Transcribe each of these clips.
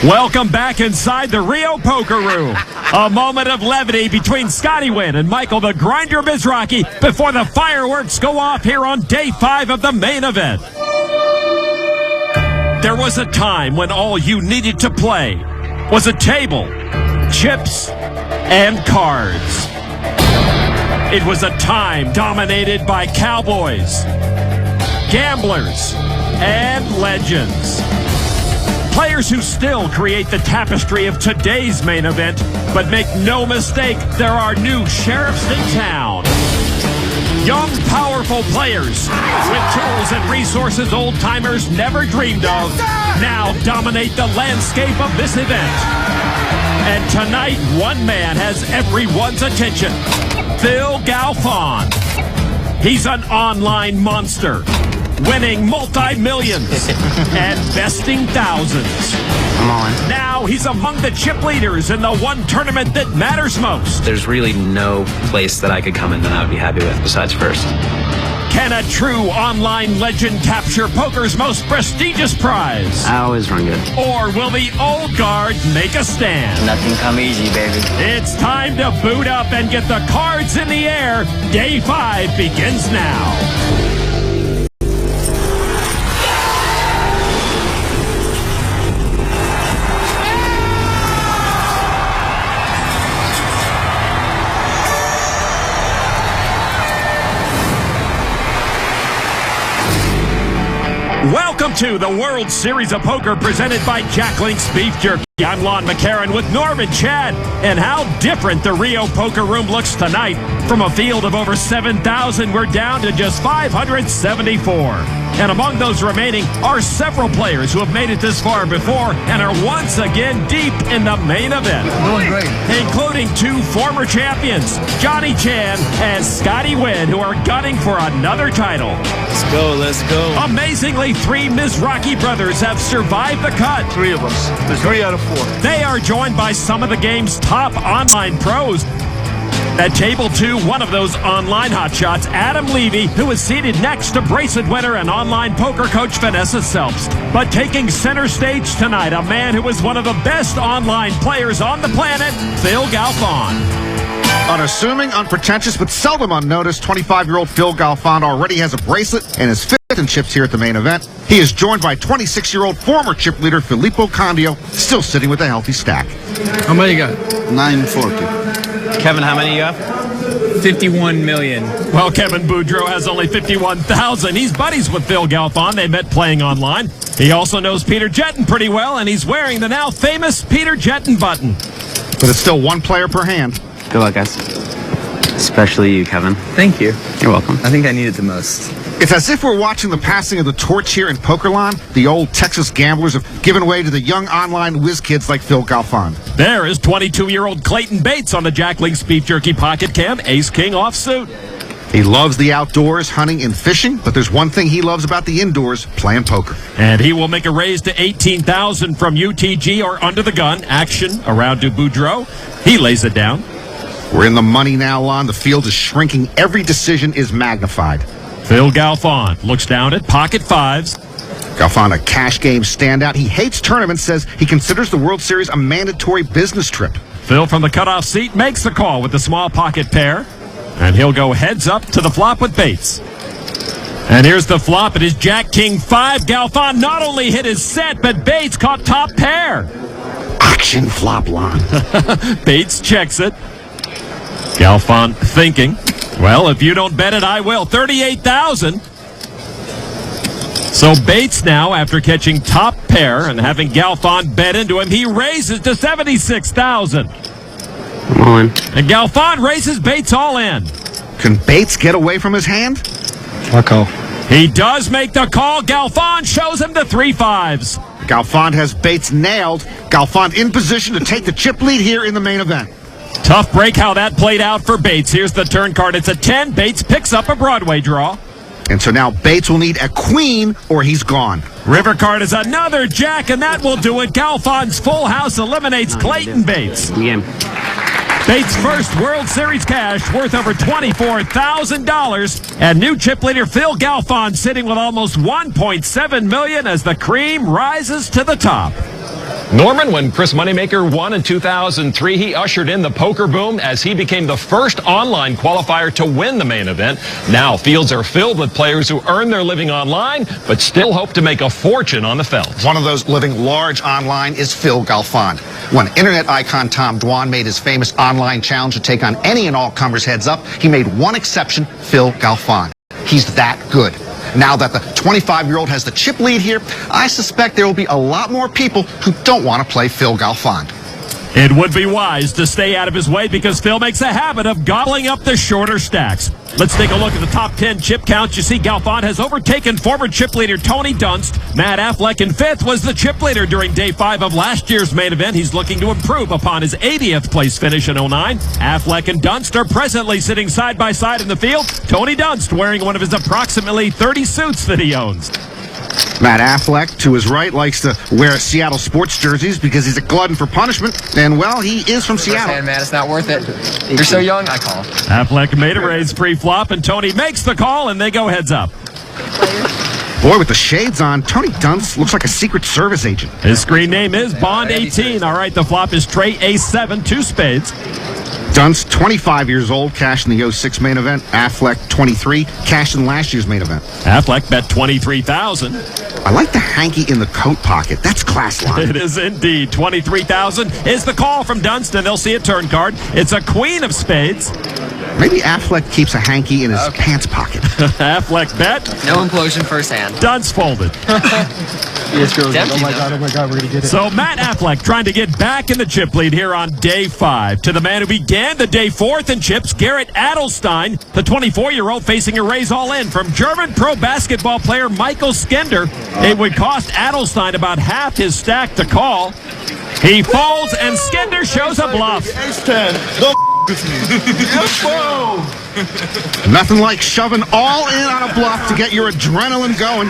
Welcome back inside the Rio Poker Room. A moment of levity between Scotty Wynn and Michael the Grinder Mizrachi before the fireworks go off here on day 5 of the main event. There was a time when all you needed to play was a table, chips, and cards. It was a time dominated by cowboys, gamblers, and legends. Players who still create the tapestry of today's main event, but make no mistake, there are new sheriffs in town. Young, powerful players with tools and resources old-timers never dreamed of now dominate the landscape of this event. And tonight, one man has everyone's attention. Phil Galfond. He's an online monster, winning multi-millions and besting thousands. I'm on. Now he's among the chip leaders in the one tournament that matters most. There's really no place that I could come in that I would be happy with besides first. Can a true online legend capture poker's most prestigious prize? I always run good. Or will the old guard make a stand? Nothing come easy, baby. It's time to boot up and get the cards in the air. Day 5 begins now. Welcome to the World Series of Poker presented by Jack Link's Beef Jerky. I'm Lon McCarran with Norman Chad. And how different the Rio Poker Room looks tonight. From a field of over 7,000, we're down to just 574. And among those remaining are several players who have made it this far before and are once again deep in the main event. Doing great. Including 2 former champions, Johnny Chan and Scotty Wynn, who are gunning for another title. Let's go, let's go. Amazingly, 3 Mizrachi brothers have survived the cut. 3 of us. There's 3 out of 4. They are joined by some of the game's top online pros. At table 2, one of those online hotshots, Adam Levy, who is seated next to bracelet winner and online poker coach Vanessa Selps. But taking center stage tonight, a man who is one of the best online players on the planet, Phil Galfond. Unassuming, unpretentious, but seldom unnoticed, 25-year-old Phil Galfond already has a bracelet and is 5th in chips here at the main event. He is joined by 26-year-old former chip leader Filippo Candio, still sitting with a healthy stack. How many you got? 940. Kevin, how many you have? 51 million. Well, Kevin Boudreau has only 51,000. He's buddies with Phil Galfond. They met playing online. He also knows Peter Jetton pretty well, and he's wearing the now famous Peter Jetton button. But it's still 1 player per hand. Good luck, guys. Especially you, Kevin. Thank you. You're welcome. I think I need it the most. It's as if we're watching the passing of the torch here in Pokerland. The old Texas gamblers have given way to the young online whiz kids like Phil Galfond. There is 22-year-old Clayton Bates on the Jack Link's Beef Jerky pocket cam, ace-king offsuit. He loves the outdoors, hunting and fishing, but there's one thing he loves about the indoors, playing poker. And he will make a raise to 18,000 from UTG or under the gun. Action around to Boudreau. He lays it down. We're in the money now, Lon. The field is shrinking. Every decision is magnified. Phil Galfond looks down at pocket 5s. Galfond, a cash game standout. He hates tournaments, says he considers the World Series a mandatory business trip. Phil from the cutoff seat makes the call with the small pocket pair. And he'll go heads up to the flop with Bates. And here's the flop. It is Jack King 5. Galfond not only hit his set, but Bates caught top pair. Action flop, Lon. Bates checks it. Galfond thinking, well, if you don't bet it, I will. 38,000. So Bates now, after catching top pair and having Galfond bet into him, he raises to 76,000. I'm on. And Galfond raises Bates all in. Can Bates get away from his hand? I'll call. He does make the call. Galfond shows him the 3 5s. Galfond has Bates nailed. Galfond in position to take the chip lead here in the main event. Tough break how that played out for Bates. Here's the turn card. It's a 10. Bates picks up a Broadway draw. And so now Bates will need a queen or he's gone. River card is another jack, and that will do it. Galfond's full house eliminates Clayton Bates. Game. Bates' first World Series cash worth over $24,000. And new chip leader Phil Galfond sitting with almost $1.7 million as the cream rises to the top. Norman, when Chris Moneymaker won in 2003, he ushered in the poker boom as he became the first online qualifier to win the main event. Now fields are filled with players who earn their living online, but still hope to make a fortune on the felt. One of those living large online is Phil Galfond. When internet icon Tom Dwan made his famous online challenge to take on any and all comers heads up, he made one exception, Phil Galfond. He's that good. Now that the 25-year-old has the chip lead here, I suspect there will be a lot more people who don't want to play Phil Galfond. It would be wise to stay out of his way because Phil makes a habit of gobbling up the shorter stacks. Let's take a look at the top 10 chip counts. You see Galfond has overtaken former chip leader Tony Dunst. Matt Affleck in 5th was the chip leader during day 5 of last year's main event. He's looking to improve upon his 80th place finish in 09. Affleck and Dunst are presently sitting side by side in the field. Tony Dunst wearing one of his approximately 30 suits that he owns. Matt Affleck, to his right, likes to wear Seattle sports jerseys because he's a glutton for punishment. And, well, he is from Seattle. Man, it's not worth it. You're so young, I call. Affleck made a raise pre-flop, and Tony makes the call, and they go heads up. Boy, with the shades on, Tony Dunst looks like a Secret Service agent. His screen name is Bond 18. All right, the flop is Trey Ace-7, 2 spades. Dunst, 25 years old, cashed in the 06 main event. Affleck, 23, cashed in last year's main event. Affleck bet $23,000. I like the hanky in the coat pocket. That's class line. It is indeed. $23,000 is the call from Dunst, and they'll see a turn card. It's a queen of spades. Maybe Affleck keeps a hanky in his pants pocket. Affleck bet. No implosion firsthand. Dunst folded. Oh my God, we're going to get it. So Matt Affleck trying to get back in the chip lead here on day 5. To the man who began the day 4th in chips, Garrett Adelstein, the 24-year-old facing a raise all in from German pro basketball player Michael Skender. It would cost Adelstein about half his stack to call. He folds and Skender shows a bluff. Ace-10. Don't with me. Nothing like shoving all in on a bluff to get your adrenaline going.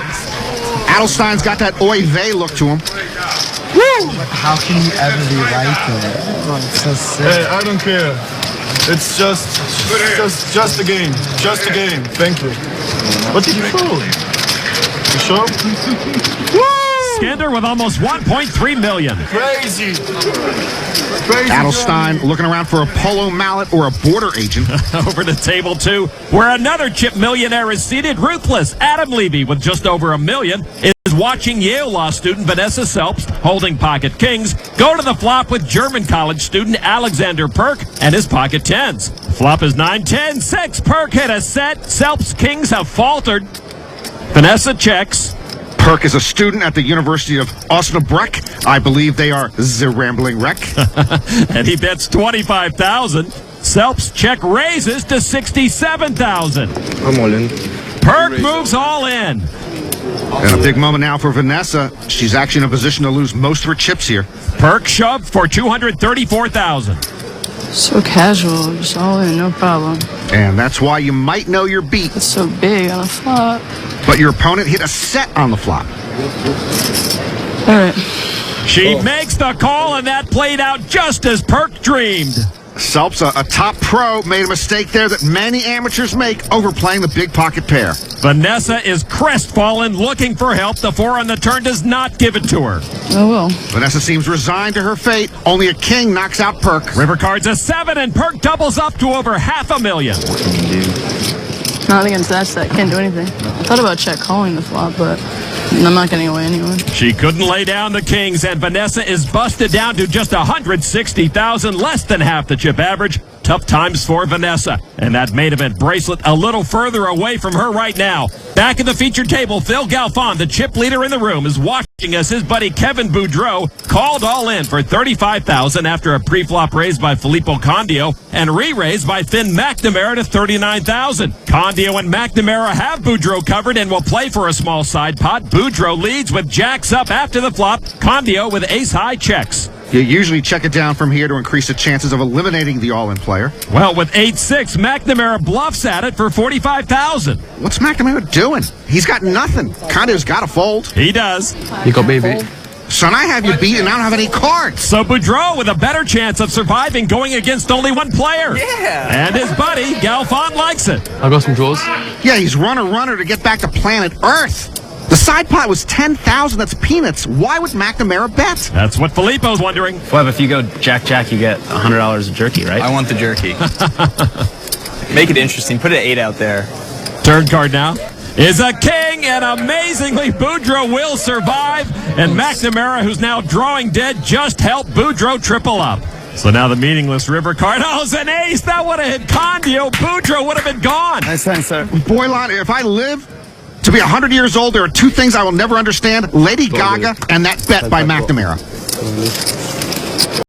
Adelstein's got that oy vey look to him. Woo! How can you ever be right there? Oh, it's so sick. Hey, I don't care. It's just a game. Just a game. Thank you. What did you fold? You sure? Skender with almost $1.3 million. Crazy. Adelstein looking around for a polo mallet or a border agent. Over to table 2, where another chip millionaire is seated. Ruthless Adam Levy with just over $1 million is watching Yale law student Vanessa Selps holding pocket kings go to the flop with German college student Alexander Perk and his pocket tens. Flop is 9-10-6. Perk hit a set. Selps kings have faltered. Vanessa checks. Perk is a student at the University of Osnabrück. I believe they are the rambling wreck. And he bets $25,000. Selps check raises to $67,000. I'm all in. Perk moves all in. And a big moment now for Vanessa. She's actually in a position to lose most of her chips here. Perk shoved for $234,000. So casual, just all in, no problem. And that's why you might know your beat. It's so big on a flop. But your opponent hit a set on the flop. All right. She makes the call, and that played out just as Perk dreamed. Selps, a top pro, made a mistake there that many amateurs make, overplaying the big pocket pair. Vanessa is crestfallen, looking for help. The 4 on the turn does not give it to her. Oh, well. Vanessa seems resigned to her fate. Only a king knocks out Perk. River card's a 7, and Perk doubles up to over $500,000. Not against that set. Can't do anything. I thought about check calling the flop, but I'm not getting away anyway. She couldn't lay down the kings, and Vanessa is busted down to just $160,000, less than half the chip average. Tough times for Vanessa. And that main event bracelet a little further away from her right now. Back at the featured table, Phil Galfond, the chip leader in the room, is watching as his buddy Kevin Boudreau called all in for $35,000 after a pre-flop raise by Filippo Candio and re-raised by Finn McNamara to $39,000. Candio and McNamara have Boudreau covered and will play for a small side pot. Boudreau leads with jacks up after the flop. Candio with ace-high checks. You usually check it down from here to increase the chances of eliminating the all-in player. Well, with 8-6, McNamara bluffs at it for $45,000. What's McNamara doing? He's got nothing. Condio's got to fold. He does. You got me beat. Son, I have you beat and I don't have any cards. So Boudreau with a better chance of surviving going against only one player. Yeah. And his buddy, Galfond, likes it. I got some draws. Yeah, he's runner to get back to planet Earth. The side pot was 10,000. That's peanuts. Why would McNamara bet? That's what Filippo's wondering. Well, if you go Jack, you get $100 of jerky, right? I want the jerky. Make it interesting. Put an 8 out there. Turn card now is a king, and amazingly, Boudreaux will survive. And McNamara, who's now drawing dead, just helped Boudreaux triple up. So now the meaningless river card. Oh, it's an ace. That would have hit Condio. Boudreaux would have been gone. Nice time, sir. Boylan, if I live to be 100 years old, there are two things I will never understand: Lady Gaga and that bet by McNamara.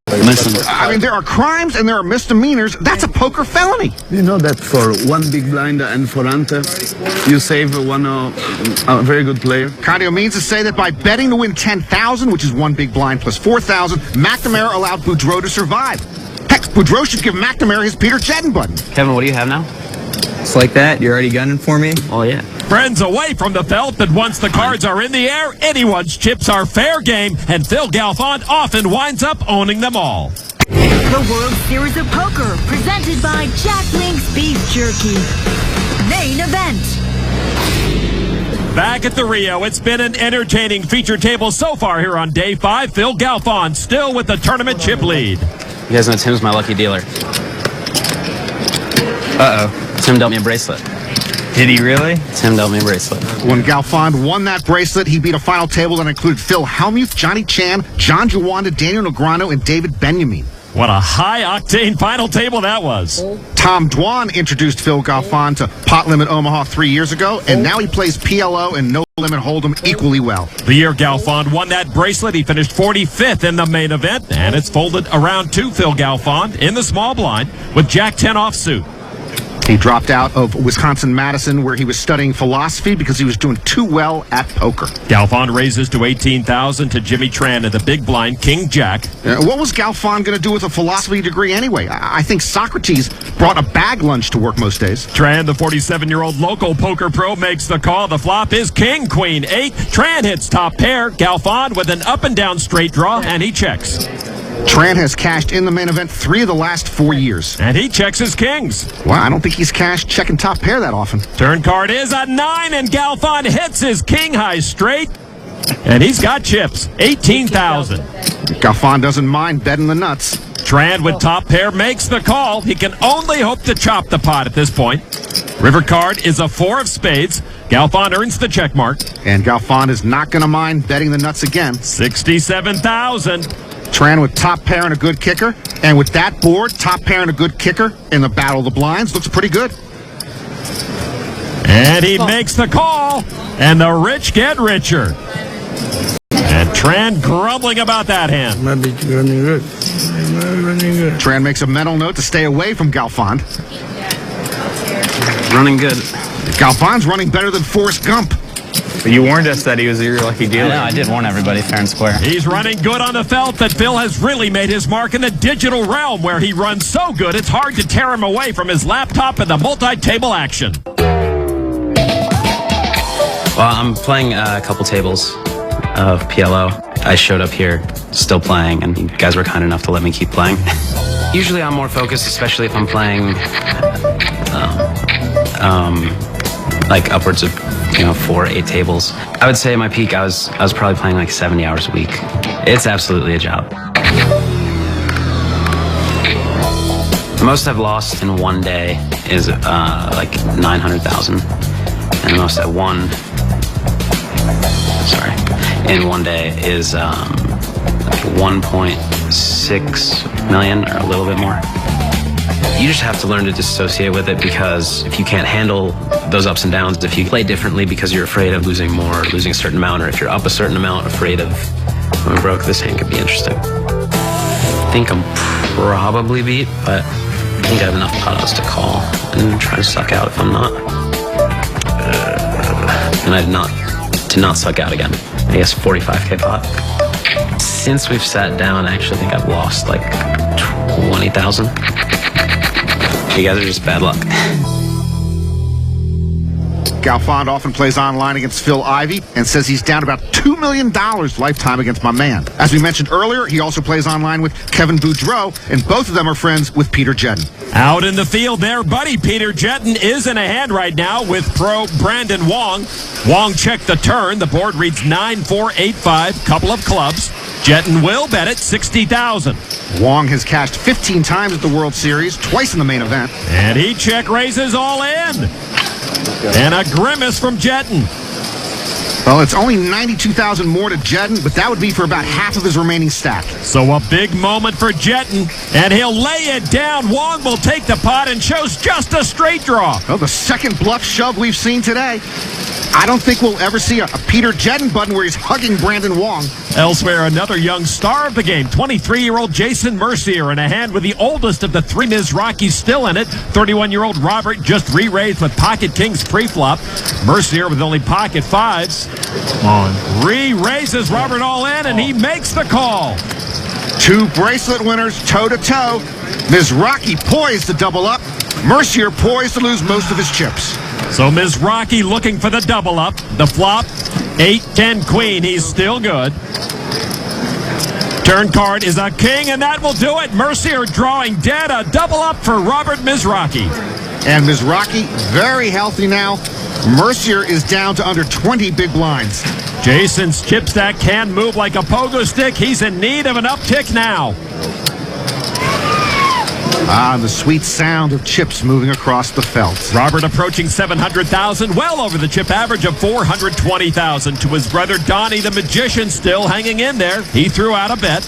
Listen, I mean, there are crimes and there are misdemeanors. That's a poker felony. You know that for one big blind and for ante, you save a very good player. Condio means to say that by betting to win 10,000, which is one big blind plus 4,000, McNamara allowed Boudreaux to survive. Heck, Boudreaux should give McNamara his Peter Cheddin button. Kevin, what do you have now? it's like that. You're already gunning for me? Oh, yeah. Friends away from the felt that once the cards are in the air, anyone's chips are fair game, and Phil Galfond often winds up owning them all. The World Series of Poker, presented by Jack Link's Beef Jerky. Main event. Back at the Rio, it's been an entertaining feature table so far here on Day 5. Phil Galfond still with the tournament chip lead. You guys know Tim's my lucky dealer. Uh-oh. Tim dealt me a bracelet. Did he really? Tim dealt me a bracelet. When Galfond won that bracelet, he beat a final table that included Phil Hellmuth, Johnny Chan, John Juanda, Daniel Negreanu, and David Benjamin. What a high-octane final table that was. Tom Dwan introduced Phil Galfond to Pot Limit Omaha 3 years ago, and now he plays PLO and No Limit Hold'em equally well. The year Galfond won that bracelet, he finished 45th in the main event, and it's folded around to Phil Galfond in the small blind with Jack 10 offsuit. He dropped out of Wisconsin-Madison, where he was studying philosophy because he was doing too well at poker. Galfond raises to 18,000 to Jimmy Tran in the big blind, King Jack. What was Galfond going to do with a philosophy degree anyway? I think Socrates brought a bag lunch to work most days. Tran, the 47-year-old local poker pro, makes the call. The flop is King, Queen, 8. Tran hits top pair. Galfond with an up-and-down straight draw, and he checks. Tran has cashed in the main event 3 of the last 4 years. And he checks his kings. Well, I don't think he's cashed checking top pair that often. Turn card is a 9, and Galfond hits his king high straight. And he's got chips, 18,000. Galfond doesn't mind betting the nuts. Tran with top pair makes the call. He can only hope to chop the pot at this point. River card is a 4 of spades. Galfond earns the check mark. And Galfond is not going to mind betting the nuts again. 67,000. Tran with top pair and a good kicker. And with that board, top pair and a good kicker in the Battle of the Blinds, looks pretty good. And he makes the call. And the rich get richer. And Tran grumbling about that hand. Maybe running good. Tran makes a mental note to stay away from Galfond. Running good. Galfond's running better than Forrest Gump. But you warned us that he was your lucky dealer. I did warn everybody fair and square. He's running good on the felt, that Phil has really made his mark in the digital realm, where he runs so good it's hard to tear him away from his laptop and the multi-table action. Well, I'm playing a couple tables of PLO. I showed up here still playing, and you guys were kind enough to let me keep playing. Usually I'm more focused, especially if I'm playing like upwards of 4 or 8 tables. I would say at my peak I was probably playing like 70 hours a week. It's absolutely a job. The most I've lost in one day is like 900,000, and the most I won, in one day is like 1.6 million or a little bit more. You just have to learn to dissociate with it, because if you can't handle those ups and downs, if you play differently because you're afraid of losing more, or losing a certain amount, or if you're up a certain amount, afraid of going broke, this hand could be interesting. I think I'm probably beat, but I think I have enough autos to call and try to suck out if I'm not. And to not suck out again. I guess 45K pot. Since we've sat down, I actually think I've lost like 20,000. You guys are just bad luck. Galfond often plays online against Phil Ivey and says he's down about $2 million lifetime against my man. As we mentioned earlier, he also plays online with Kevin Boudreau, and both of them are friends with Peter Jedden. Out in the field there, buddy Peter Jedden is in a hand right now with pro Brandon Wong. Wong checked the turn. The board reads 9-4, 8-5, couple of clubs. Jedden will bet it $60,000. Wong has cashed 15 times at the World Series, twice in the main event. And he check raises all in. And a grimace from Jedden. Well, it's only $92,000 more to Jedden, but that would be for about half of his remaining stack. So a big moment for Jedden, and he'll lay it down. Wong will take the pot and shows just a straight draw. Well, the second bluff shove we've seen today. I don't think we'll ever see a Peter Jedden button where he's hugging Brandon Wong. Elsewhere, another young star of the game, 23-year-old Jason Mercier in a hand with the oldest of the three Mizrakis still in it. 31-year-old Robert just re-raised with pocket kings pre-flop. Mercier with only pocket fives. Re-raises Robert all in, and he makes the call. Two bracelet winners toe-to-toe. Mizraki poised to double up. Mercier poised to lose most of his chips. So Mizraki looking for the double up. The flop, 8-10 queen. He's still good. Turn card is a king, and that will do it. Mercier drawing dead. A double up for Robert Mizraki. And Mizraki very healthy now. Mercier is down to under 20 big blinds. Jason's chip stack can move like a pogo stick. He's in need of an uptick now. The sweet sound of chips moving across the felt. Robert approaching 700,000, well over the chip average of 420,000. To his brother Donnie, the magician, still hanging in there. He threw out a bet.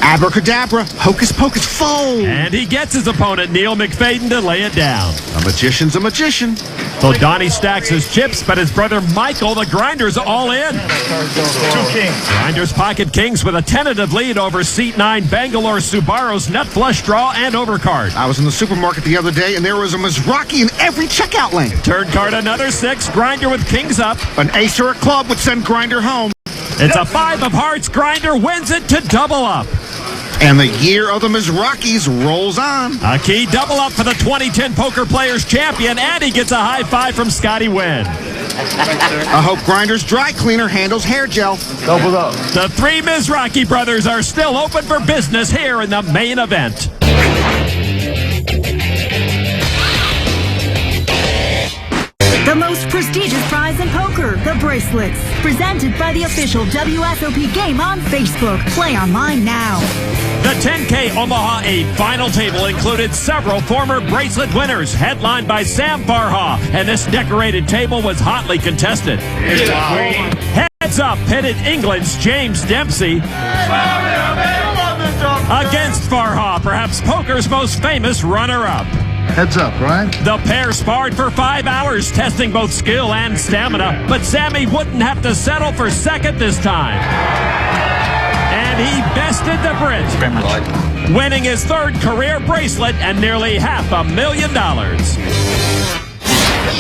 Abracadabra, hocus pocus, fold. And he gets his opponent, Neil McFadden, to lay it down. A magician's a magician. So Donnie stacks his chips, but his brother Michael, the grinder's all in. 2 kings. Grinders pocket kings with a tentative lead over seat 9 Bangalore Subaru's nut flush draw and overcard. I was in the supermarket the other day, and there was a Mizraki in every checkout lane. Turn card another 6, grinder with kings up. An ace or a club would send grinder home. It's a 5 of hearts. Grinder wins it to double up. And the year of the Mizrakis rolls on. A key double up for the 2010 Poker Players Champion, and he gets a high five from Scotty Wynn. I hope Grinder's dry cleaner handles hair gel. Double up. The three Mizraki brothers are still open for business here in the main event. The most prestigious prize in poker, the bracelets. Presented by the official WSOP game on Facebook. Play online now. The 10K Omaha 8 final table included several former bracelet winners, headlined by Sam Farha, and this decorated table was hotly contested. Heads up pitted England's James Dempsey against Farha, perhaps poker's most famous runner-up. Heads up, right? The pair sparred for 5 hours, testing both skill and stamina, but Sammy wouldn't have to settle for second this time. And he bested the Brit, winning his third career bracelet and nearly $500,000.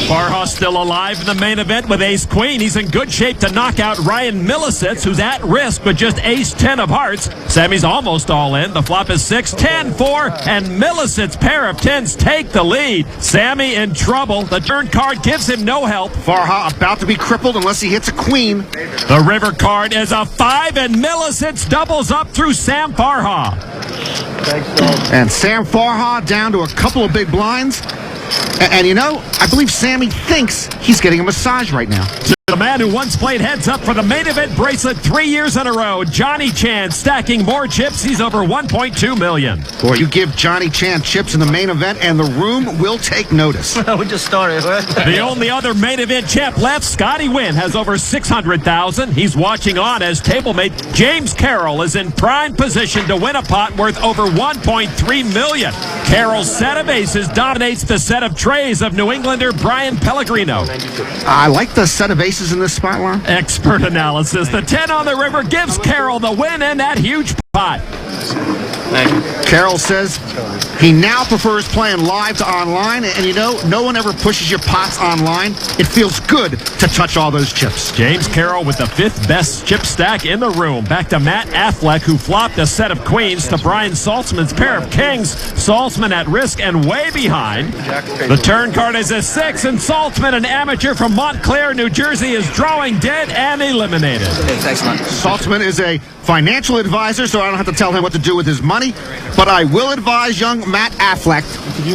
Farha still alive in the main event with ace-queen. He's in good shape to knock out Ryan Millicents, who's at risk with just ace-10 of hearts. Sammy's almost all in. The flop is 6, 10, 4, and Millicents' pair of 10s take the lead. Sammy in trouble. The turn card gives him no help. Farha about to be crippled unless he hits a queen. The river card is a 5, and Millicents doubles up through Sam Farha. And Sam Farha down to a couple of big blinds. And you know, I believe Sammy thinks he's getting a massage right now. The man who once played heads up for the main event bracelet 3 years in a row, Johnny Chan, stacking more chips. He's over $1.2 million. Boy, you give Johnny Chan chips in the main event, and the room will take notice. We just started, right? The only other main event champ left, Scotty Wynn, has over $600,000. He's watching on as tablemate James Carroll is in prime position to win a pot worth over $1.3 million. Carroll's set of aces dominates the set of trays of New Englander Brian Pellegrino. I like the set of aces in this spot line. Expert analysis. The 10 on the river gives Carroll the win in that huge pot. Thank you. Carroll says he now prefers playing live to online, and you know, no one ever pushes your pots online. It feels good to touch all those chips. James Carroll with the 5th best chip stack in the room. Back to Matt Affleck, who flopped a set of queens to Brian Saltzman's pair of kings. Saltzman at risk and way behind. The turn card is a 6, and Saltzman, an amateur from Montclair, New Jersey, is drawing dead and eliminated. Thanks, man. Saltzman is a financial advisor, so I don't have to tell him what to do with his money, but I will advise young Matt Affleck,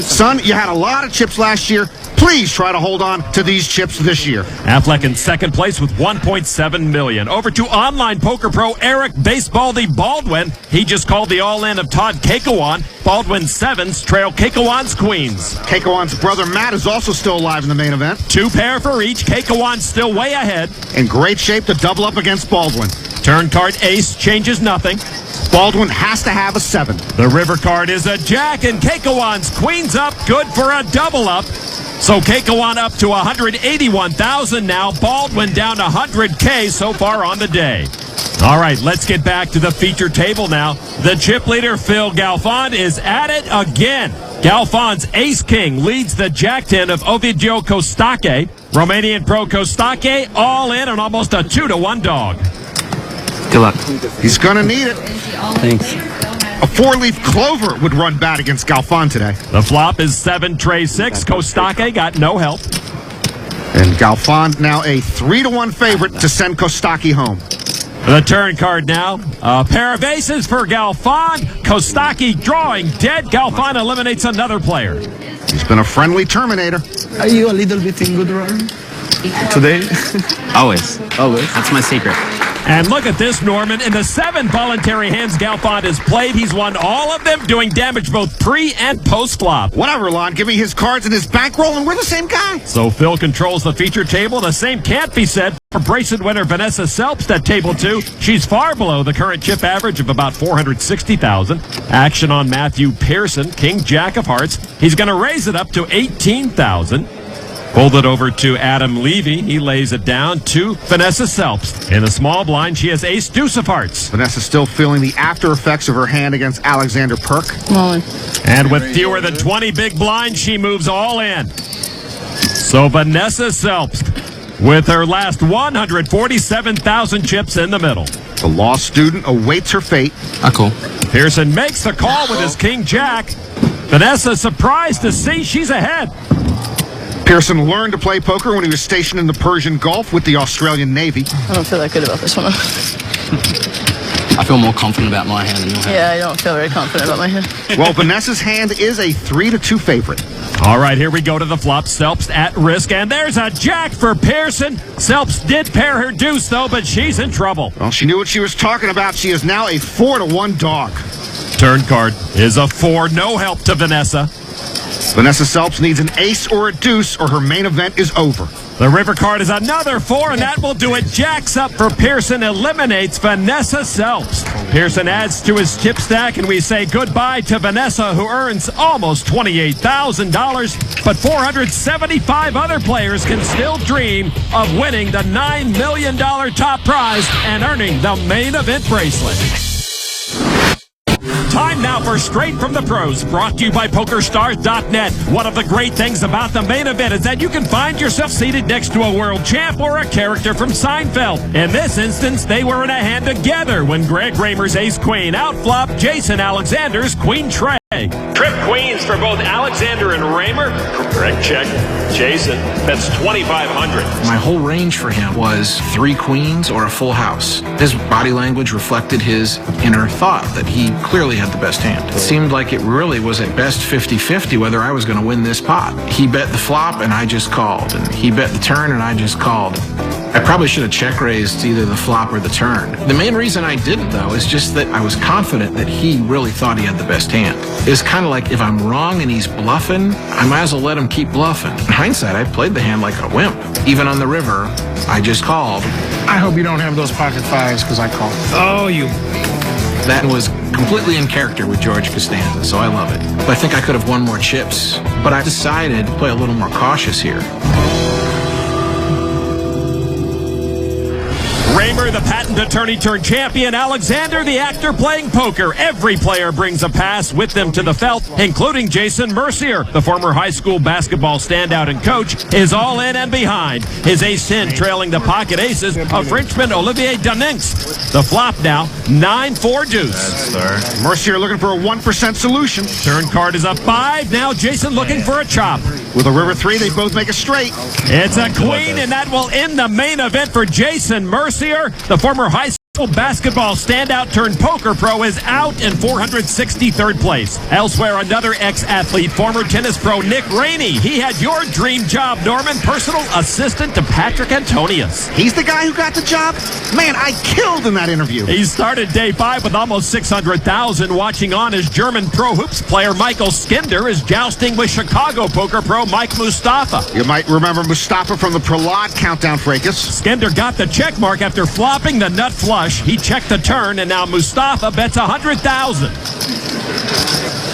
son, you had a lot of chips last year. Please try to hold on to these chips this year. Affleck in second place with $1.7 million. Over to online poker pro Eric Basebaldy Baldwin. He just called the all-in of Todd Cakewan. Baldwin's 7s trail Cakewan's queens. Cakewan's brother Matt is also still alive in the main event. 2 pair for each. Cakewan's still way ahead. In great shape to double up against Baldwin. Turn card ace changes nothing. Baldwin has to have a 7. The river card is a jack, and Cakewan's queens up, good for a double up. So Cakewan up to $181,000 now. Baldwin down to $100K so far on the day. All right, let's get back to the feature table now. The chip leader, Phil Galfond, is at it again. Galfond's ace-king leads the jack-10 of Ovidio Kostake. Romanian pro Kostake all in on almost a 2-to-1 dog. Good luck. He's going to need it. Thanks. A 4-leaf clover would run bad against Galfond today. The flop is 7 tray 6. Kostake got no help. And Galfond now a 3-to-1 favorite to send Kostake home. The turn card now. A pair of aces for Galfond. Kostake drawing dead. Galfond eliminates another player. He's been a friendly Terminator. Are you a little bit in good run today? Always. That's my secret. And look at this, Norman. In the 7 voluntary hands Galfond has played, he's won all of them, doing damage both pre- and post-flop. Whatever, Lon. Give me his cards and his bankroll, and we're the same guy. So Phil controls the feature table. The same can't be said for bracelet winner Vanessa Selpst at table 2. She's far below the current chip average of about $460,000. Action on Matthew Pearson, King Jack of Hearts. He's going to raise it up to $18,000. Pulled it over to Adam Levy. He lays it down to Vanessa Selpst. In the small blind, she has ace deuce of hearts. Vanessa still feeling the after effects of her hand against Alexander Perk. And with fewer than 20 big blinds, she moves all in. So Vanessa Selpst with her last 147,000 chips in the middle. The law student awaits her fate. Cool. Pearson makes the call with his King Jack. Vanessa surprised to see she's ahead. Pearson learned to play poker when he was stationed in the Persian Gulf with the Australian Navy. I don't feel that good about this one. I feel more confident about my hand than your hand. Yeah, I don't feel very confident about my hand. Well, Vanessa's hand is a 3-to-2 favorite. All right, here we go to the flop. Selpst at risk, and there's a jack for Pearson. Selpst did pair her deuce, though, but she's in trouble. Well, she knew what she was talking about. She is now a 4-to-1 dog. Turn card is a 4, no help to Vanessa. Vanessa Selpst needs an ace or a deuce, or her main event is over. The river card is another 4, and that will do it. Jacks up for Pearson, eliminates Vanessa Selpst. Pearson adds to his chip stack, and we say goodbye to Vanessa, who earns almost $28,000. But 475 other players can still dream of winning the $9 million top prize and earning the main event bracelet. Time now for Straight from the Pros, brought to you by PokerStars.net. One of the great things about the main event is that you can find yourself seated next to a world champ or a character from Seinfeld. In this instance, they were in a hand together when Greg Raymer's ace-queen outflopped Jason Alexander's queen-tray. Trip queens for both Alexander and Raymer. Correct check. Jason, that's $2,500. My whole range for him was 3 queens or a full house. His body language reflected his inner thought that he clearly had the best hand. It seemed like it really was at best 50-50 whether I was going to win this pot. He bet the flop and I just called, and he bet the turn and I just called. I probably should have check raised either the flop or the turn. The main reason I didn't, though, is just that I was confident that he really thought he had the best hand. It's kind of like if I'm wrong and he's bluffing, I might as well let him keep bluffing. In hindsight, I played the hand like a wimp. Even on the river, I just called. I hope you don't have those pocket fives because I called. Oh, you... That was completely in character with George Costanza, so I love it. But I think I could have won more chips. But I decided to play a little more cautious here. Kramer, the patent attorney turned champion. Alexander, the actor playing poker. Every player brings a pass with them to the felt, including Jason Mercier. The former high school basketball standout and coach is all in and behind. His ace-10 trailing the pocket aces of Frenchman Olivier Daninx. The flop now, 9-4 deuce. Mercier looking for a 1% solution. Turn card is up 5. Now Jason looking for a chop. With a river 3, they both make a straight. It's a queen, and that will end the main event for Jason Mercier. The former high school basketball standout turned poker pro is out in 463rd place. Elsewhere, another ex-athlete, former tennis pro Nick Rainey. He had your dream job, Norman, personal assistant to Patrick Antonius. He's the guy who got the job? Man, I killed in that interview. He started day 5 with almost 600,000 watching on as German pro hoops player Michael Skinder is jousting with Chicago poker pro Mike Mustafa. You might remember Mustafa from the Pralad countdown fracas. Skinder got the check mark after flopping the nut flush. He checked the turn, and now Mustafa bets 100,000.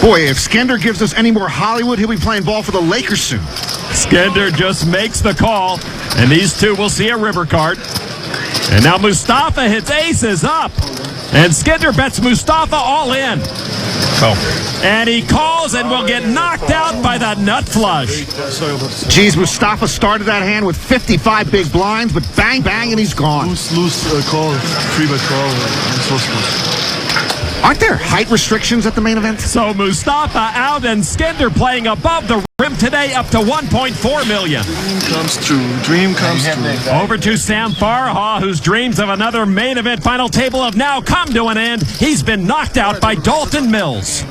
Boy, if Skinder gives us any more Hollywood, he'll be playing ball for the Lakers soon. Skinder just makes the call, and these two will see a river card. And now Mustafa hits aces up, and Skinder bets Mustafa all in. And he calls and will get knocked out by that nut flush. Geez, Mustafa started that hand with 55 big blinds, but bang, bang, and he's gone. Loose call, 3-bet call. Aren't there height restrictions at the main event? So Mustafa out and Skinder playing above the rim today up to $1.4 million. Dream comes true. Over to Sam Farha, whose dreams of another main event final table have now come to an end. He's been knocked out by Dalton Mills.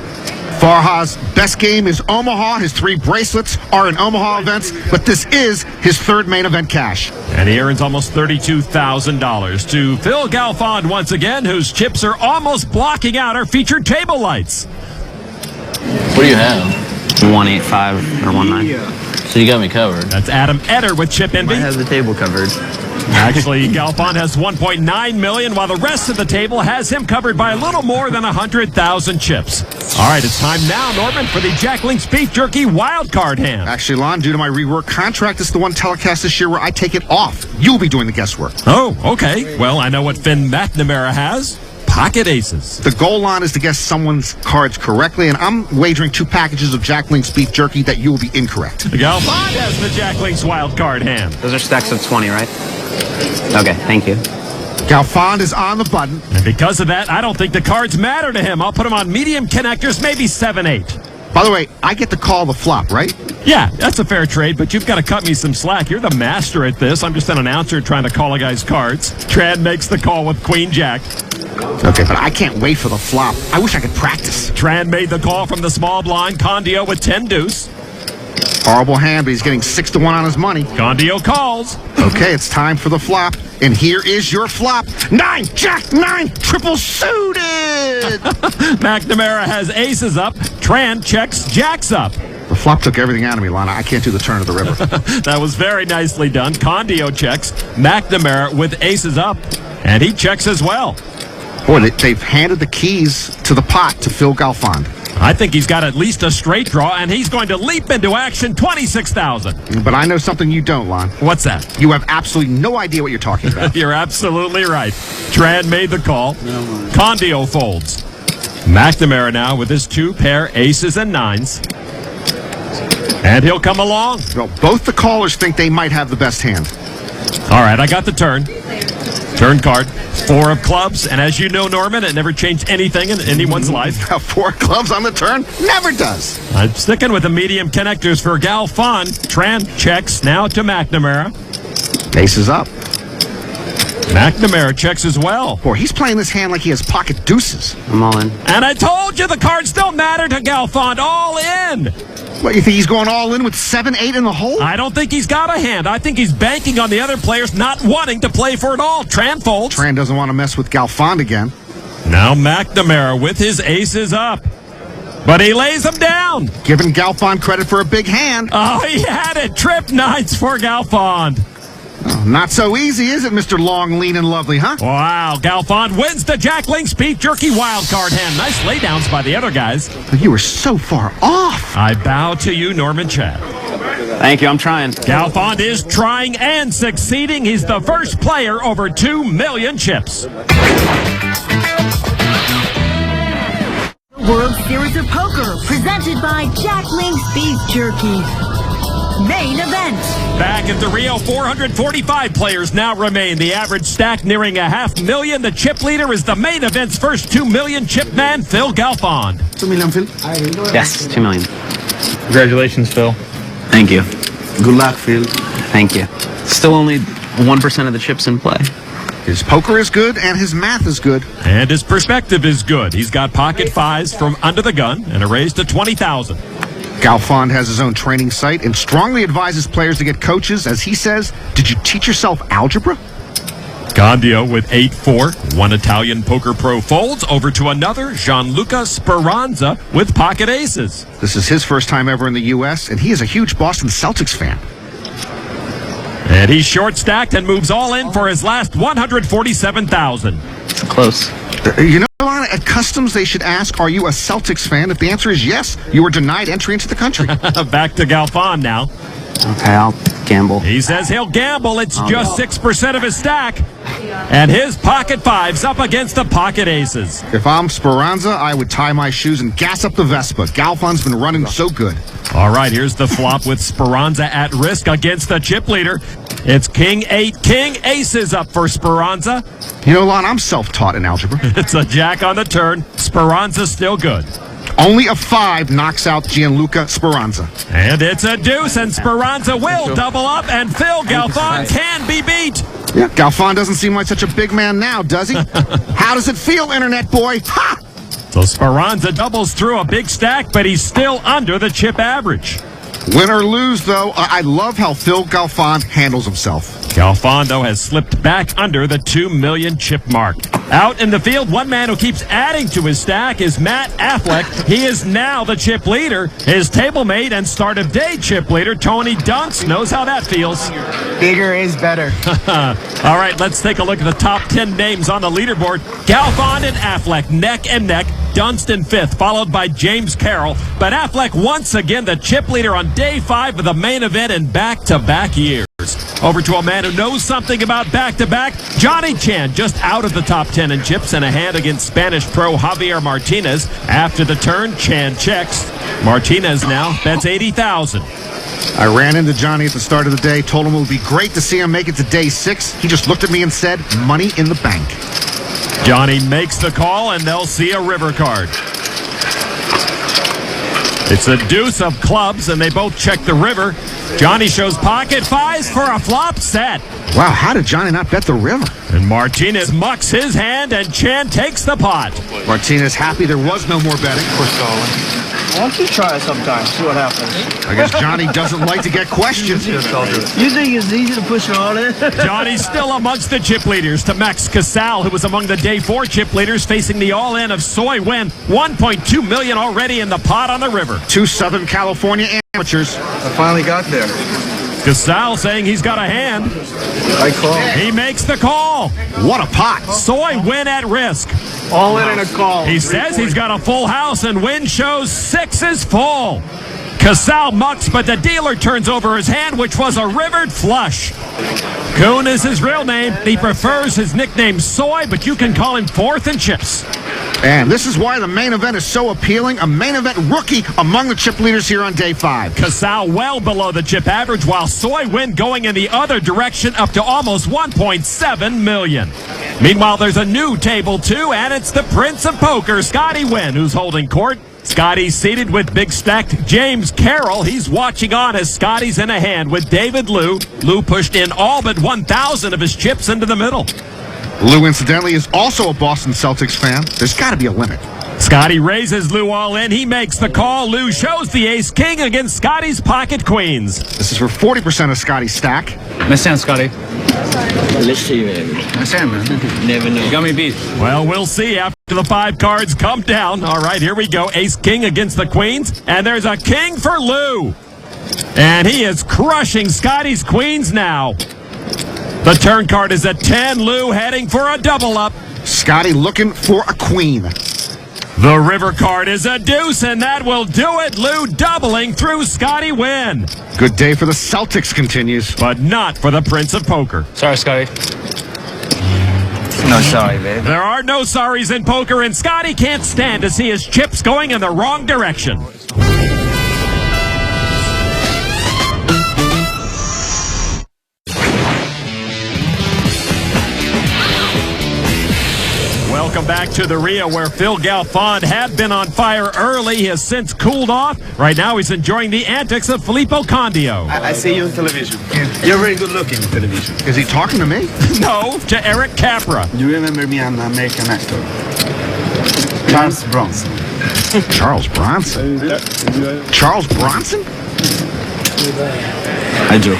Farha's best game is Omaha. His 3 bracelets are in Omaha events, but this is his 3rd main event cash. And he earns almost $32,000 to Phil Galfond once again, whose chips are almost blocking out our featured table lights. What do you have? 185 or 19. So you got me covered. That's Adam Etter with chip envy. I have the table covered. Actually, Galfond has $1.9 million, while the rest of the table has him covered by a little more than 100,000 chips. All right, it's time now, Norman, for the Jack Link's Beef Jerky wild card hand. Actually, Lon, due to my rework contract, it's the one telecast this year where I take it off. You'll be doing the guesswork. Oh, okay. Well, I know what Finn McNamara has. Pocket aces. The goal line is to guess someone's cards correctly, and I'm wagering 2 packages of Jack Link's Beef Jerky that you will be incorrect. Galfond has the Jack Link's wild card hand. Those are stacks of 20, right? Okay, thank you. Galfond is on the button. And because of that, I don't think the cards matter to him. I'll put him on medium connectors, maybe 7-8. By the way, I get to call the flop, right? Yeah, that's a fair trade, but you've got to cut me some slack. You're the master at this. I'm just an announcer trying to call a guy's cards. Tran makes the call with Queen Jack. Okay, but I can't wait for the flop. I wish I could practice. Tran made the call from the small blind. Condio with 10 deuce. Horrible hand, but he's getting 6-1 on his money. Condio calls. Okay, it's time for the flop. And here is your flop. 9, Jack, 9, triple suited. McNamara has aces up. Tran checks jacks up. The flop took everything out of me, Lana. I can't do the turn of the river. That was very nicely done. Condio checks. McNamara with aces up. And he checks as well. Boy, they've handed the keys to the pot to Phil Galfond. I think he's got at least a straight draw, and he's going to leap into action, 26,000. But I know something you don't, Lon. What's that? You have absolutely no idea what you're talking about. You're absolutely right. Tran made the call. Condio folds. McNamara now with his 2 pair aces and 9s. And he'll come along. Well, both the callers think they might have the best hand. All right, I got the turn. Turn card, 4 of clubs, and as you know, Norman, it never changed anything in anyone's life. 4 clubs on the turn? Never does. I'm sticking with the medium connectors for Galfond. Tran checks now to McNamara. Ace is up. McNamara checks as well. Boy, he's playing this hand like he has pocket deuces. I'm all in. And I told you the cards don't matter to Galfond. All in. What, you think he's going all in with 7-8 in the hole? I don't think he's got a hand. I think he's banking on the other players not wanting to play for it all. Tran folds. Tran doesn't want to mess with Galfond again. Now McNamara with his aces up. But he lays them down. Giving Galfond credit for a big hand. Oh, he had it. Trip 9s for Galfond. Oh, not so easy, is it, Mr. Long, Lean, and Lovely, huh? Wow, Galfond wins the Jack Link's Beef Jerky wild card hand. Nice laydowns by the other guys. You were so far off. I bow to you, Norman Chad. Thank you, I'm trying. Galfond is trying and succeeding. He's the first player over 2 million chips. World Series of Poker, presented by Jack Link's Beef Jerky. Main event. Back at the Rio, 445 players now remain. The average stack nearing 500,000. The chip leader is the main event's first 2 million chip man, Phil Galfond. 2 million, Phil? Yes, 2 million. Congratulations, Phil. Thank you. Good luck, Phil. Thank you. Still only 1% of the chips in play. His poker is good and his math is good. And his perspective is good. He's got pocket fives from under the gun and a raise to 20,000. Galfond has his own training site and strongly advises players to get coaches. As he says, did you teach yourself algebra? Gandio with 8-4. One Italian poker pro folds over to another, Gianluca Speranza with pocket aces. This is his first time ever in the U.S., and he is a huge Boston Celtics fan. And he's short stacked and moves all in for his last 147,000. It's close. You know, at customs they should ask, are you a Celtics fan? If the answer is yes, you are denied entry into the country. Back to Galfond now. Okay, I'll gamble. He says he'll gamble. It's just 6% of his stack. And his pocket fives up against the pocket aces. If I'm Speranza, I would tie my shoes and gas up the Vespa. Galfond's been running so good. All right, here's the flop with Speranza at risk against the chip leader. It's King 8, King aces up for Speranza. You know, Lon, I'm self-taught in algebra. It's a jack on the turn. Speranza's still good. Only a 5 knocks out Gianluca Speranza. And it's a deuce, and Speranza will double up, and Phil Galfond can be beat. Yeah, Galfond doesn't seem like such a big man now, does he? How does it feel, Internet boy? Ha! So Speranza doubles through a big stack, but he's still under the chip average. Win or lose, though, I love how Phil Galfond handles himself. Galfond, though, has slipped back under the 2 million chip mark. Out in the field, one man who keeps adding to his stack is Matt Affleck. He is now the chip leader. His table mate and start of day chip leader, Tony Dunst, knows how that feels. Bigger is better. All right, let's take a look at the top 10 names on the leaderboard. Galfond and Affleck neck and neck. Dunst in 5th, followed by James Carroll. But Affleck once again the chip leader on day 5 of the main event in back-to-back years. Over to a man who knows something about back-to-back, Johnny Chan, just out of the top 10 in chips and a hand against Spanish pro Javier Martinez. After the turn, Chan checks. Martinez now bets 80,000. I ran into Johnny at the start of the day, told him it would be great to see him make it to day 6. He just looked at me and said, money in the bank. Johnny makes the call, and they'll see a river card. It's a deuce of clubs, and they both check the river. Johnny shows pocket fives for a flop set. Wow, how did Johnny not bet the river? And Martinez mucks his hand, and Chan takes the pot. Martinez happy there was no more betting. Why don't you try it sometime, see what happens? I guess Johnny doesn't like to get questioned. You think it's easy to push it all in? Johnny's still amongst the chip leaders. To Max Casal, who was among the day 4 chip leaders, facing the all-in of Soy Win. 1.2 million already in the pot on the river. 2 Southern California amateurs. I finally got there. Casal saying he's got a hand. I call. He makes the call. What a pot. Soy Win at risk. All in and a call. He says he's got a full house, and Win shows 6 is full. Casal mucks, but the dealer turns over his hand, which was a rivered flush. Kuhn is his real name. He prefers his nickname Soy, but you can call him 4th in chips. And this is why the main event is so appealing. A main event rookie among the chip leaders here on day 5. Casal well below the chip average, while Soy Win going in the other direction up to almost 1.7 million. Meanwhile, there's a new table, too, and it's the Prince of Poker, Scotty Win, who's holding court. Scotty's seated with big stacked James Carroll. He's watching on as Scotty's in a hand with David Liu. Liu pushed in all but 1,000 of his chips into the middle. Liu, incidentally, is also a Boston Celtics fan. There's got to be a limit. Scotty raises Liu all in. He makes the call. Liu shows the ace-king against Scotty's pocket queens. This is for 40% of Scotty's stack. Nice hand, Scotty. Let's see, baby. Nice hand, man. Never know. You got me beat. Well, we'll see after the 5 cards come down. All right, here we go. Ace-king against the queens. And there's a king for Liu. And he is crushing Scotty's queens now. The turn card is a 10. Liu heading for a double up. Scotty looking for a queen. The river card is a deuce, and that will do it. Lou doubling through Scotty Wynn. Good day for the Celtics continues. But not for the Prince of Poker. Sorry, Scotty. No sorry, babe. There are no sorries in poker, and Scotty can't stand to see his chips going in the wrong direction. Welcome back to the Rio, where Phil Galfond had been on fire early. He has since cooled off. Right now, he's enjoying the antics of Filippo Candio. I see you on television. You're very good looking on television. Is he talking to me? No, to Eric Capra. You remember me, I'm an American actor. Charles Bronson. Charles Bronson? Charles Bronson? I joke.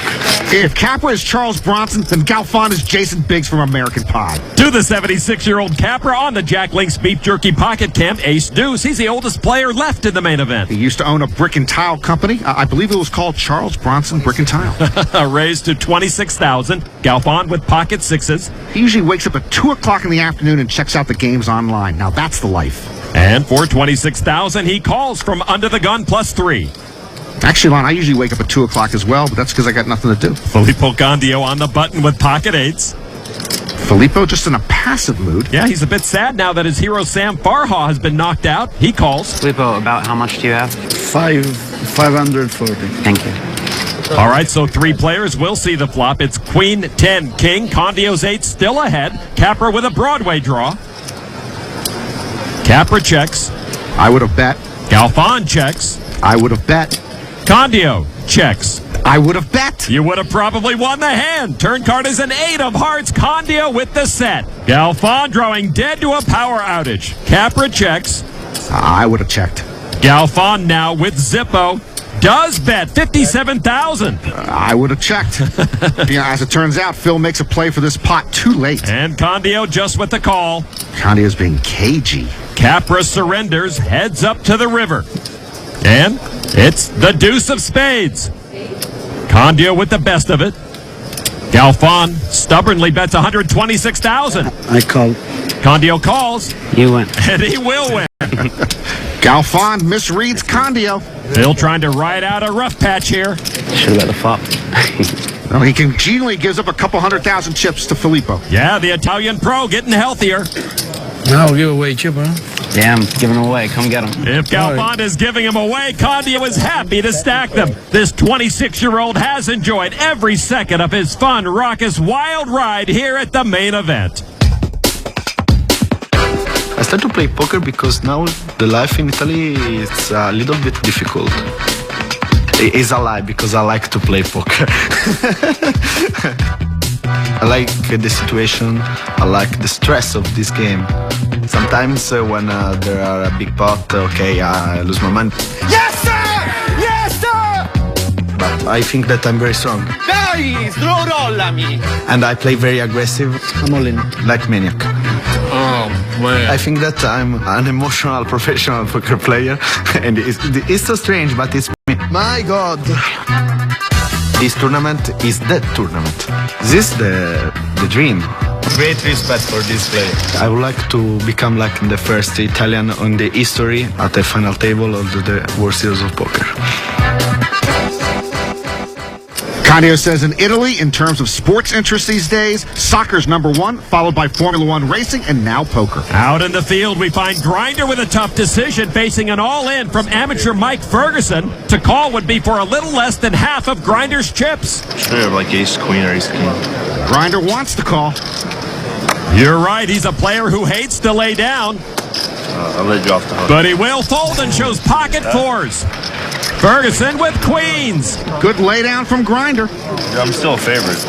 If Capra is Charles Bronson, then Galfond is Jason Biggs from American Pie. To the 76-year-old Capra on the Jack Link's Beef Jerky Pocket Camp, Ace Deuce. He's the oldest player left in the main event. He used to own a brick and tile company. I believe it was called Charles Bronson Brick and Tile. Raised to $26,000. Galfond with pocket sixes. He usually wakes up at 2 o'clock in the afternoon and checks out the games online. Now that's the life. And for $26,000, he calls from under the gun +3. Actually, Lon, I usually wake up at 2 o'clock as well, but that's because I got nothing to do. Filippo Candio on the button with pocket eights. Filippo just in a passive mood. Yeah, he's a bit sad now that his hero Sam Farha has been knocked out. He calls. Filippo, about how much do you have? 540. Thank you. All right, so 3 players will see the flop. It's Queen, 10, King. Condio's 8 still ahead. Capra with a Broadway draw. Capra checks. I would have bet. Galfond checks. I would have bet. Candio checks. I would have bet. You would have probably won the hand. Turn card is an 8 of hearts. Candio with the set. Galfond drawing dead to a power outage. Capra checks. I would have checked. Galfond now with Zippo. Does bet $57,000. I would have checked. As it turns out, Phil makes a play for this pot too late. And Candio just with the call. Condio's being cagey. Capra surrenders, heads up to the river. And it's the deuce of spades. Candio with the best of it. Galfond stubbornly bets $126,000. I call. Candio calls. You win. And he will win. Galfond misreads Candio. Phil trying to ride out a rough patch here. Should have bet the flop. Well, he congenially gives up a couple 100,000 chips to Filippo. Yeah, the Italian pro getting healthier. Now we'll give away chip, huh? Yeah, I'm giving them away. Come get them. If Galfond is giving him away, Candio is happy to stack them. This 26-year-old has enjoyed every second of his fun, raucous, wild ride here at the main event. I started to play poker because now the life in Italy is a little bit difficult. It is a lie because I like to play poker. I like the situation, I like the stress of this game. Sometimes when there are a big pot, okay, I lose my money. Yes, sir! Yes, sir! But I think that I'm very strong. Dai, srollami! And I play very aggressive. I'm all in, like maniac. Oh, man. I think that I'm an emotional professional poker player. And it's so strange, but it's me. My God. This tournament is the tournament. This is the dream. Great respect for this player. I would like to become like the first Italian on the history at the final table of the World Series of Poker. Candio says in Italy, in terms of sports interest these days, soccer's #1, followed by Formula One racing, and now poker. Out in the field, we find Grinder with a tough decision, facing an all-in from amateur Mike Ferguson. To call would be for a little less than half of Grinder's chips. Sure, like ace queen or ace king. Grinder wants to call. You're right, he's a player who hates to lay down. I'll let you off the hook. But he will fold and shows pocket fours. Ferguson with queens. Good laydown from Grinder. Yeah, I'm still a favorite.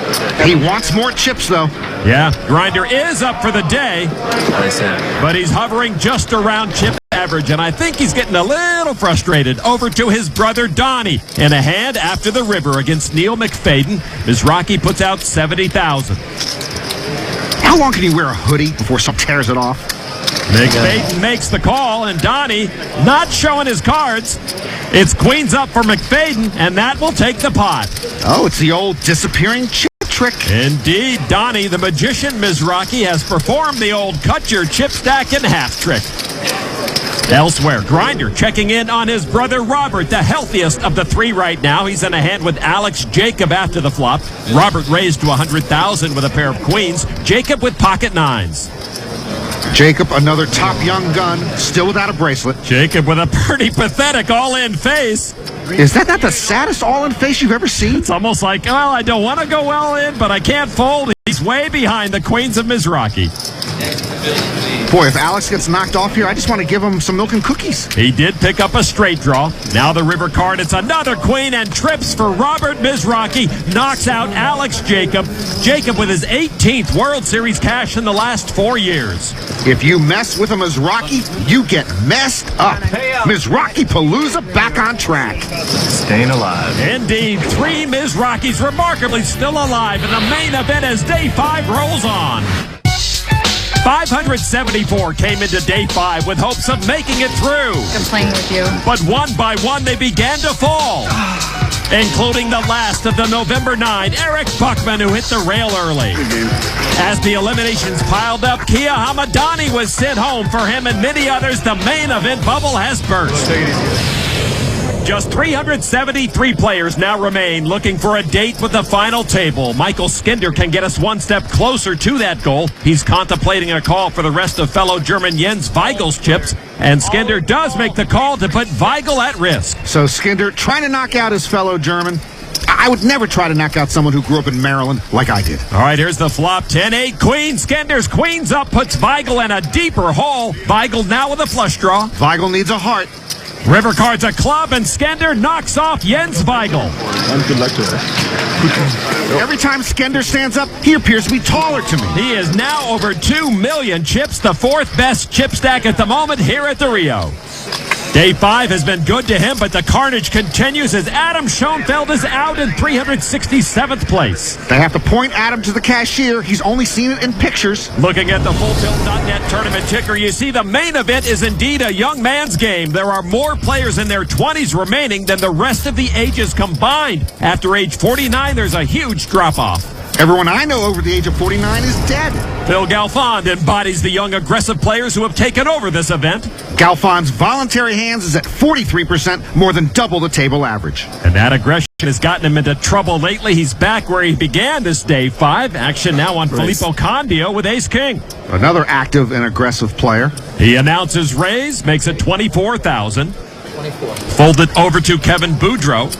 He wants more chips, though. Yeah, Grinder is up for the day, but he's hovering just around chip average, and I think he's getting a little frustrated. Over to his brother Donnie in a hand after the river against Neil McFadden. Mizrachi puts out $70,000. How long can you wear a hoodie before something tears it off? McFadden makes the call, and Donnie not showing his cards. It's queens up for McFadden, and that will take the pot. Oh, it's the old disappearing chip trick. Indeed, Donnie, the magician Mizrachi, has performed the old cut your chip stack in half trick. Elsewhere, Grinder checking in on his brother Robert, the healthiest of the three right now. He's in a hand with Alex Jacob after the flop. Robert raised to $100,000 with a pair of queens. Jacob with pocket nines. Jacob, another top young gun, still without a bracelet. Jacob with a pretty pathetic all-in face. Is that not the saddest all-in face you've ever seen? It's almost like, well, I don't want to go well in, but I can't fold. He's way behind the queens of Mizrachi. Boy, if Alex gets knocked off here, I just want to give him some milk and cookies. He did pick up a straight draw. Now the river card, it's another queen and trips for Robert Mizrachi. Knocks out Alex Jacob. Jacob with his 18th World Series cash in the last 4 years. If you mess with a Mizrachi, you get messed up. Mizrachi Palooza back on track. Staying alive. Indeed, 3 Mizrachis remarkably still alive in the main event as Day 5 rolls on. 574 came into Day 5 with hopes of making it through. I'm playing with you. But one by one, they began to fall. Including the last of the November 9, Eric Buckman, who hit the rail early. As the eliminations piled up, Kia Hamadani was sent home. For him and many others, the main event bubble has burst. Just 373 players now remain looking for a date with the final table. Michael Skinder can get us one step closer to that goal. He's contemplating a call for the rest of fellow German Jens Weigel's chips, and Skinder does make the call to put Weigel at risk. So Skinder trying to knock out his fellow German. I would never try to knock out someone who grew up in Maryland like I did. All right, here's the flop. 10-8 queen. Skinder's queens up, puts Weigel in a deeper hole. Weigel now with a flush draw. Weigel needs a heart. River card's a club, and Skinder knocks off Jens Weigel. Good luck to her. Every time Skinder stands up, he appears to be taller to me. He is now over 2 million chips, the 4th best chip stack at the moment here at the Rio. Day 5 has been good to him, but the carnage continues as Adam Schoenfeld is out in 367th place. They have to point Adam to the cashier. He's only seen it in pictures. Looking at the FullTilt.net tournament ticker, you see the main event is indeed a young man's game. There are more players in their 20s remaining than the rest of the ages combined. After age 49, there's a huge drop-off. Everyone I know over the age of 49 is dead. Phil Galfond embodies the young aggressive players who have taken over this event. Galfond's voluntary hands is at 43%, more than double the table average. And that aggression has gotten him into trouble lately. He's back where he began this Day 5. Action now on Filippo Candio with ace-king. Another active and aggressive player. He announces raise, makes it 24,000. Folded over to Kevin Boudreau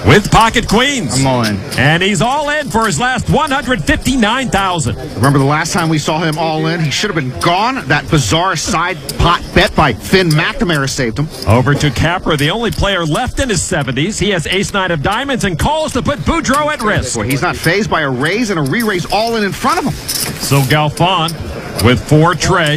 with pocket queens. I'm all in. And he's all in for his last 159,000. Remember the last time we saw him all in? He should have been gone. That bizarre side pot bet by Finn McNamara saved him. Over to Capra, the only player left in his 70s. He has ace-9 of diamonds and calls to put Boudreau at risk. Boy, he's not fazed by a raise and a re-raise all in front of him. So Galfond with 4 tray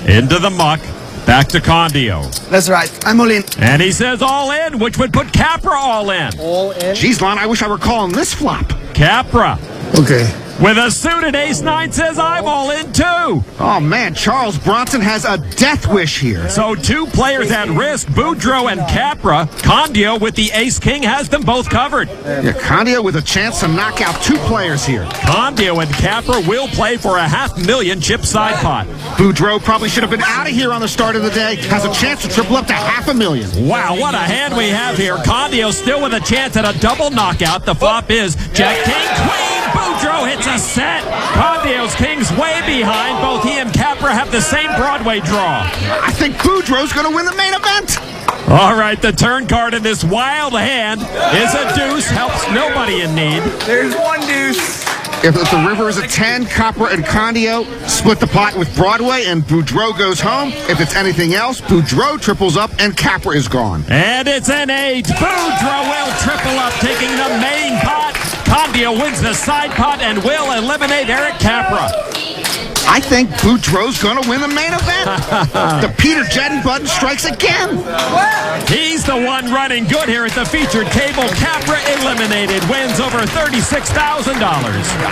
into the muck. Back to Candio. That's right. I'm all in. And he says all in, which would put Capra all in. All in? Jeez, Lon, I wish I were calling this flop. Capra. Okay. With a suited ace-9 says I'm all in too. Oh, man, Charles Bronson has a death wish here. So 2 players at risk, Boudreau and Capra. Candio with the ace-king has them both covered. Yeah, Candio with a chance to knock out 2 players here. Candio and Capra will play for a $500,000 chip side pot. Boudreau probably should have been out of here on the start of the day. Has a chance to triple up to $500,000. Wow, what a hand we have here. Candio still with a chance at a double knockout. The flop is Jack, King, Queen. Boudreau hits a set. Condio's king's way behind. Both he and Capra have the same Broadway draw. I think Boudreau's going to win the main event. All right, the turn card in this wild hand is a deuce. Helps nobody in need. There's one deuce. If the river is a 10, Capra and Candio split the pot with Broadway and Boudreau goes home. If it's anything else, Boudreau triples up and Capra is gone. And it's an 8. Boudreau will triple up, taking the main pot. Candio wins the side pot and will eliminate Eric Capra. I think Boudreau's going to win the main event. The Peter Jedden button strikes again. He's the one running good here at the featured table. Capra eliminated, wins over $36,000.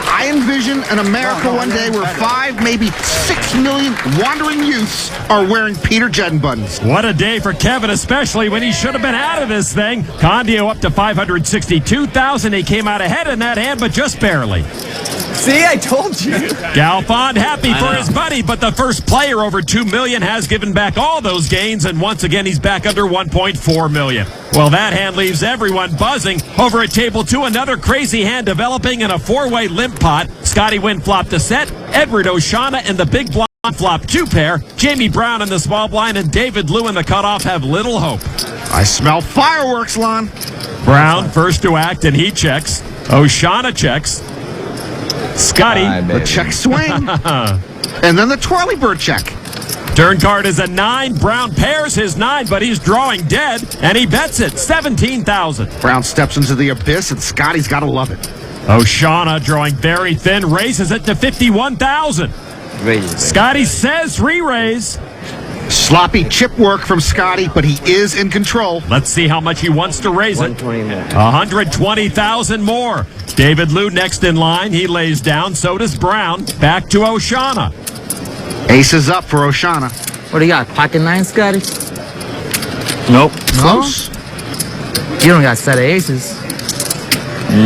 I envision an America one day where 5, maybe 6 million wandering youths are wearing Peter Jedden buttons. What a day for Kevin, especially when he should have been out of this thing. Candio up to $562,000. He came out ahead in that hand, but just barely. See, I told you. Galfond happy for his buddy, but the first player over $2 million has given back all those gains, and once again he's back under $1.4 million. Well, that hand leaves everyone buzzing. Over at table 2, another crazy hand developing in a 4-way limp pot. Scotty Wynn flopped a set. Edward Oshana in the big blind flop 2 pair. Jamie Brown in the small blind and David Liu in the cutoff have little hope. I smell fireworks, Lon. Brown first to act, and he checks. Oshana checks. Scotty, the check swing. And then the twirly bird check. Turn card is a 9. Brown pairs his 9, but he's drawing dead, and he bets it, 17,000. Brown steps into the abyss, and Scotty's got to love it. Oshana, drawing very thin, raises it to 51,000. Scotty says re-raise. Sloppy chip work from Scotty, but he is in control. Let's see how much he wants to raise it. 120,000 more. David Liu next in line. He lays down. So does Brown. Back to Oshana. Ace is up for Oshana. What do you got? Pocket 9, Scotty? Nope. Close. You don't got a set of aces.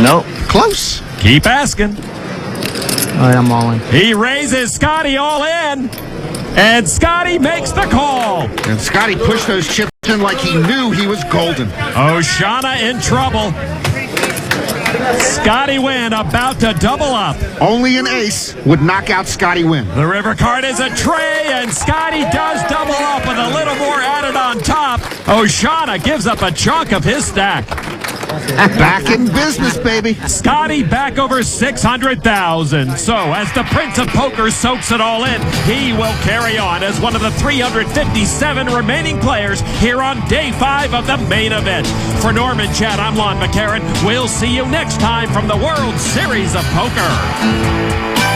Nope. Close. Keep asking. All right, I'm all in. He raises. Scotty all in. And Scotty makes the call. And Scotty pushed those chips in like he knew he was golden. Oshana in trouble. Scotty Wynn about to double up. Only an ace would knock out Scotty Wynn. The river card is a tray, and Scotty does double up with a little more added on top. Oshana gives up a chunk of his stack. Back in business, baby. Scotty back over 600,000. So as the Prince of Poker soaks it all in, he will carry on as one of the 357 remaining players here on day 5 of the main event. For Norman Chad, I'm Lon McCarran. We'll see you next time from the World Series of Poker.